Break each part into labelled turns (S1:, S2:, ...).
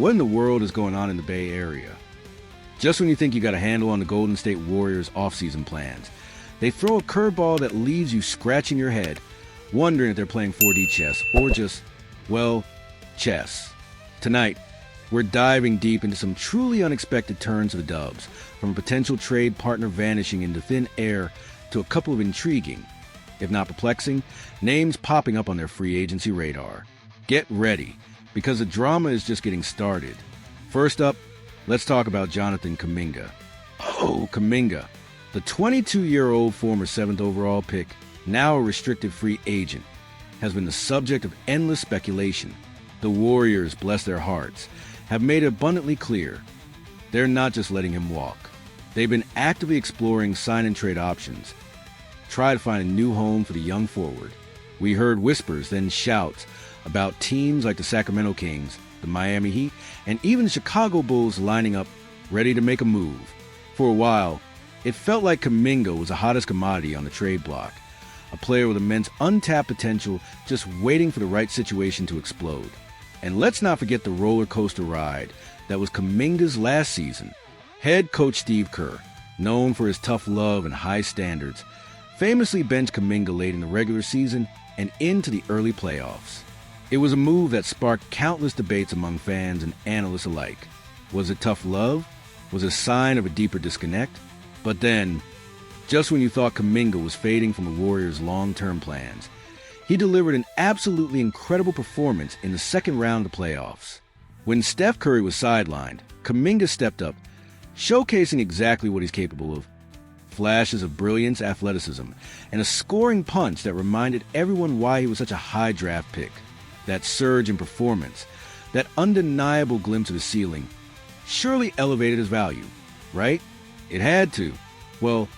S1: What in the world is going on in the Bay Area? Just when you think you got a handle on the Golden State Warriors' offseason plans, they throw a curveball that leaves you scratching your head, wondering if they're playing 4D chess or just, well, chess. Tonight, we're diving deep into some truly unexpected turns of the Dubs, from a potential trade partner vanishing into thin air to a couple of intriguing, if not perplexing, names popping up on their free agency radar. Get ready, because the drama is just getting started. First up, let's talk about Jonathan Kuminga. Oh, Kuminga, the 22-year-old former 7th overall pick, now a restricted free agent, has been the subject of endless speculation. The Warriors, bless their hearts, have made it abundantly clear they're not just letting him walk. They've been actively exploring sign-and-trade options, try to find a new home for the young forward. We heard whispers, then shouts, about teams like the Sacramento Kings, the Miami Heat, and even the Chicago Bulls lining up, ready to make a move. For a while, it felt like Kuminga was the hottest commodity on the trade block, a player with immense untapped potential just waiting for the right situation to explode. And let's not forget the roller coaster ride that was Kuminga's last season. Head coach Steve Kerr, known for his tough love and high standards, famously benched Kuminga late in the regular season and into the early playoffs. It was a move that sparked countless debates among fans and analysts alike. Was it tough love? Was it a sign of a deeper disconnect? But then, just when you thought Kuminga was fading from the Warriors' long-term plans, he delivered an absolutely incredible performance in the second round of the playoffs. When Steph Curry was sidelined, Kuminga stepped up, showcasing exactly what he's capable of. Flashes of brilliance, athleticism, and a scoring punch that reminded everyone why he was such a high draft pick. That surge in performance, that undeniable glimpse of the ceiling, surely elevated his value, right? It had to. Well,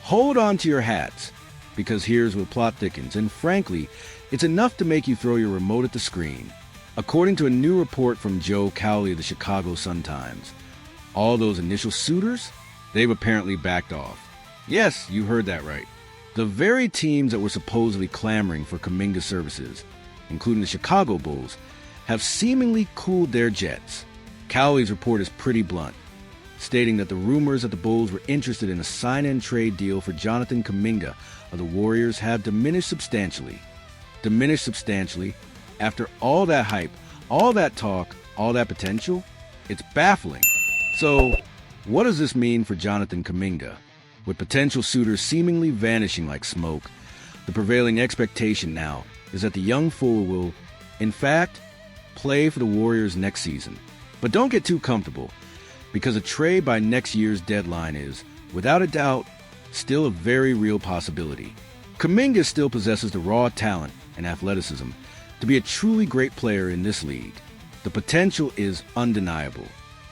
S1: hold on to your hats, because here's where the plot thickens, and frankly, it's enough to make you throw your remote at the screen. According to a new report from Joe Cowley of the Chicago Sun-Times, all those initial suitors, they've apparently backed off. Yes, you heard that right. The very teams that were supposedly clamoring for Kuminga's services, including the Chicago Bulls, have seemingly cooled their jets. Cowley's report is pretty blunt, stating that the rumors that the Bulls were interested in a sign-and-trade deal for Jonathan Kuminga of the Warriors have diminished substantially. After all that hype, all that talk, all that potential, it's baffling. So, what does this mean for Jonathan Kuminga? With potential suitors seemingly vanishing like smoke, the prevailing expectation now is that the young forward will, in fact, play for the Warriors next season. But don't get too comfortable, because a trade by next year's deadline is, without a doubt, still a very real possibility. Kuminga still possesses the raw talent and athleticism to be a truly great player in this league. The potential is undeniable.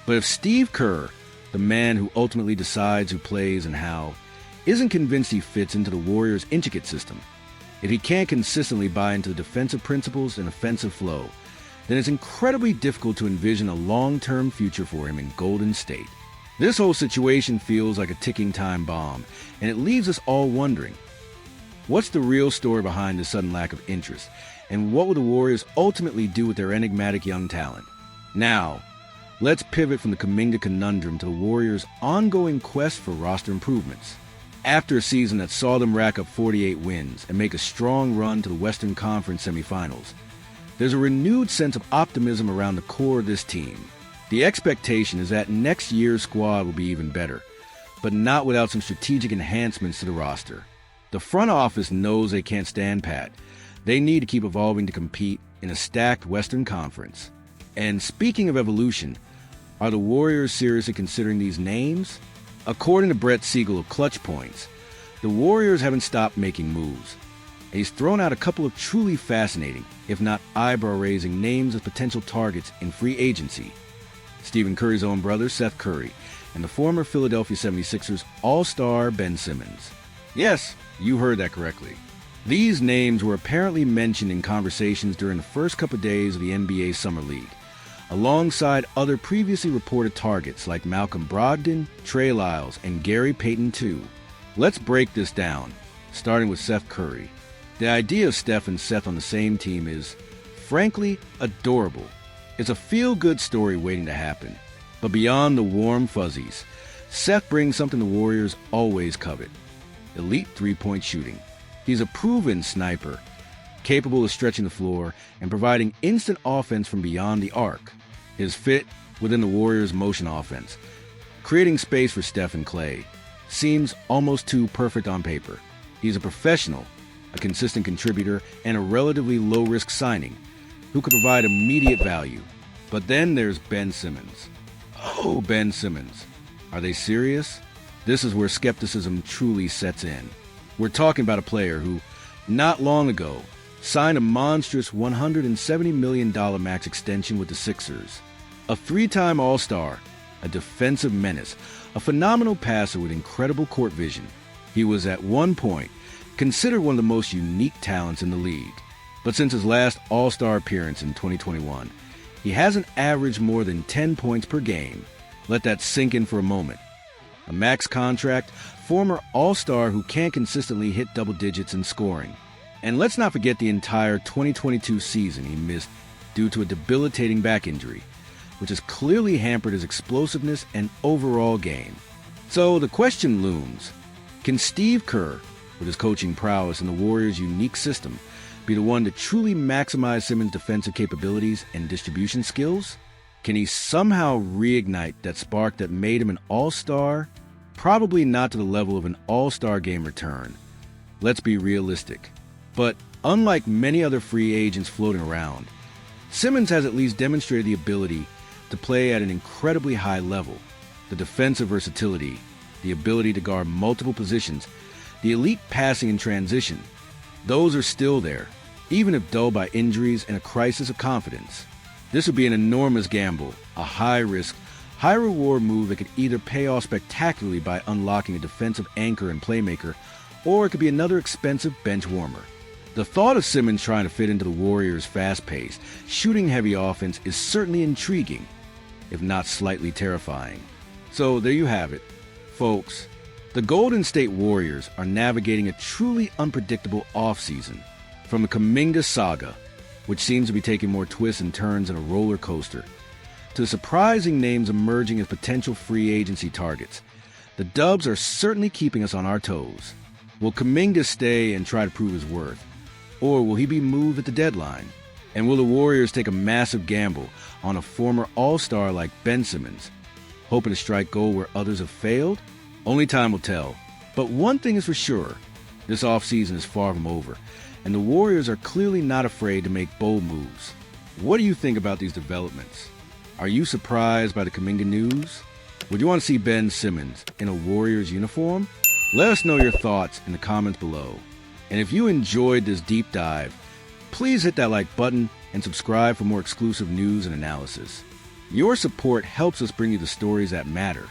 S1: But if Steve Kerr, the man who ultimately decides who plays and how, isn't convinced he fits into the Warriors' intricate system, if he can't consistently buy into the defensive principles and offensive flow, then it's incredibly difficult to envision a long-term future for him in Golden State. This whole situation feels like a ticking time bomb, and it leaves us all wondering, what's the real story behind this sudden lack of interest, and what will the Warriors ultimately do with their enigmatic young talent? Now, let's pivot from the Kuminga conundrum to the Warriors' ongoing quest for roster improvements. After a season that saw them rack up 48 wins and make a strong run to the Western Conference semifinals, there's a renewed sense of optimism around the core of this team. The expectation is that next year's squad will be even better, but not without some strategic enhancements to the roster. The front office knows they can't stand pat. They need to keep evolving to compete in a stacked Western Conference. And speaking of evolution, are the Warriors seriously considering these names? According to Brett Siegel of Clutch Points, the Warriors haven't stopped making moves. And he's thrown out a couple of truly fascinating, if not eyebrow-raising, names of potential targets in free agency. Stephen Curry's own brother, Seth Curry, and the former Philadelphia 76ers All-Star Ben Simmons. Yes, you heard that correctly. These names were apparently mentioned in conversations during the first couple of days of the NBA Summer League, alongside other previously reported targets like Malcolm Brogdon, Trey Lyles, and Gary Payton II. Let's break this down, starting with Seth Curry. The idea of Steph and Seth on the same team is, frankly, adorable. It's a feel-good story waiting to happen. But beyond the warm fuzzies, Seth brings something the Warriors always covet: elite three-point shooting. He's a proven sniper, capable of stretching the floor and providing instant offense from beyond the arc. His fit within the Warriors' motion offense, creating space for Steph and Clay, seems almost too perfect on paper. He's a professional, a consistent contributor, and a relatively low-risk signing who could provide immediate value. But then there's Ben Simmons. Oh, Ben Simmons. Are they serious? This is where skepticism truly sets in. We're talking about a player who, not long ago, signed a monstrous $170 million max extension with the Sixers. A three-time All-Star, a defensive menace, a phenomenal passer with incredible court vision. He was at one point considered one of the most unique talents in the league. But since his last All-Star appearance in 2021, he hasn't averaged more than 10 points per game. Let that sink in for a moment. A max contract, former All-Star who can't consistently hit double digits in scoring. And let's not forget the entire 2022 season he missed due to a debilitating back injury, which has clearly hampered his explosiveness and overall game. So the question looms: can Steve Kerr, with his coaching prowess and the Warriors' unique system, be the one to truly maximize Simmons' defensive capabilities and distribution skills? Can he somehow reignite that spark that made him an all-star? Probably not to the level of an all-star game return. Let's be realistic. But unlike many other free agents floating around, Simmons has at least demonstrated the ability to play at an incredibly high level. The defensive versatility, the ability to guard multiple positions, the elite passing and transition, those are still there, even if dulled by injuries and a crisis of confidence. This would be an enormous gamble, a high-risk, high-reward move that could either pay off spectacularly by unlocking a defensive anchor and playmaker, or it could be another expensive bench warmer. The thought of Simmons trying to fit into the Warriors' fast-paced, shooting-heavy offense is certainly intriguing, if not slightly terrifying. So there you have it. Folks, the Golden State Warriors are navigating a truly unpredictable offseason. From the Kuminga saga, which seems to be taking more twists and turns than a roller coaster, to the surprising names emerging as potential free agency targets, the Dubs are certainly keeping us on our toes. Will Kuminga stay and try to prove his worth? Or will he be moved at the deadline? And will the Warriors take a massive gamble on a former All-Star like Ben Simmons, hoping to strike gold where others have failed? Only time will tell. But one thing is for sure, this offseason is far from over, and the Warriors are clearly not afraid to make bold moves. What do you think about these developments? Are you surprised by the Kuminga news? Would you want to see Ben Simmons in a Warriors uniform? Let us know your thoughts in the comments below. And if you enjoyed this deep dive, please hit that like button and subscribe for more exclusive news and analysis. Your support helps us bring you the stories that matter.